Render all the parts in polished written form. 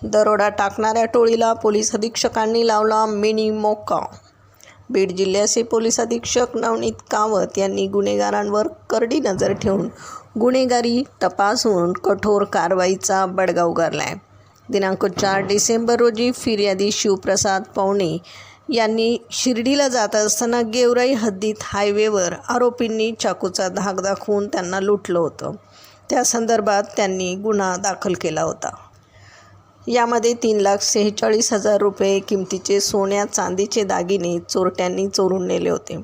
दरोडा टाकणाऱ्या टोळीला पोलीस अधीक्षकांनी लावला मिनी मोक्का. बीड जिल्ह्याचे पोलीस अधीक्षक नवनीत कावत यांनी गुन्हेगारांवर करडी नजर ठेवून गुन्हेगारी तपासून कठोर कारवाईचा बडगा उगारला आहे. दिनांक 4 डिसेंबर रोजी फिर्यादी शिवप्रसाद पवणे यांनी शिर्डीला जात असताना गेवराई हद्दीत हायवेवर आरोपींनी चाकूचा धाक दाखवून त्यांना लुटलं होतं. त्या संदर्भात त्यांनी गुन्हा दाखल केला होता. यामध्ये 3,46,000 रुपये किमतीचे सोन्या चांदीचे दागिने चोरट्यांनी चोरून नेले होते.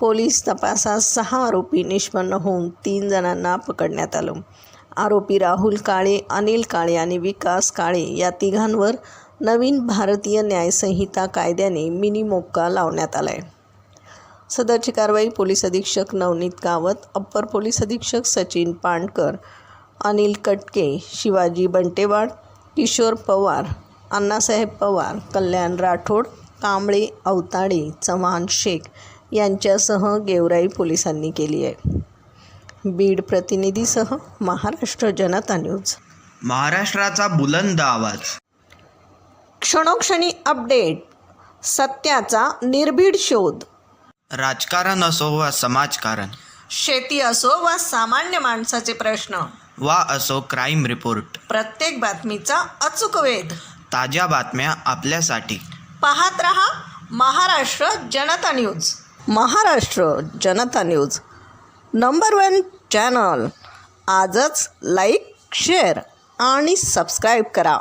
पोलीस तपासात 6 आरोपी निष्पन्न होऊन 3 जणांना पकडण्यात आलं. आरोपी राहुल काळे, अनिल काळे आणि विकास काळे या तिघांवर नवीन भारतीय न्यायसंहिता कायद्याने मिनी मोक्का लावण्यात आला आहे. सदरची कारवाई पोलीस अधीक्षक नवनीत कावत, अप्पर पोलीस अधीक्षक सचिन पांडकर, अनिल कटके, शिवाजी बंटेवाड, किशोर पवार, अण्णासाहेब पवार, कल्याण राठोड, कांबळे, अवताडे, चव्हाण शेख यांच्यासह गेवराई पोलिसांनी केली आहे. बीड प्रतिनिधीसह महाराष्ट्र जनता न्यूज. महाराष्ट्राचा बुलंद आवाज. क्षणोक्षणी अपडेट, सत्याचा निर्भीड शोध. राजकारण असो वा समाजकारण, शेती असो वा सामान्य माणसाचे प्रश्न, वा असो क्राईम रिपोर्ट, प्रत्येक बातमीचा अचूक वेध. ताज्या बातम्या आपल्यासाठी. पाहत रहा महाराष्ट्र जनता न्यूज. महाराष्ट्र जनता न्यूज नंबर 1 चॅनल. आजच लाईक, शेअर आणि सबस्क्राईब करा.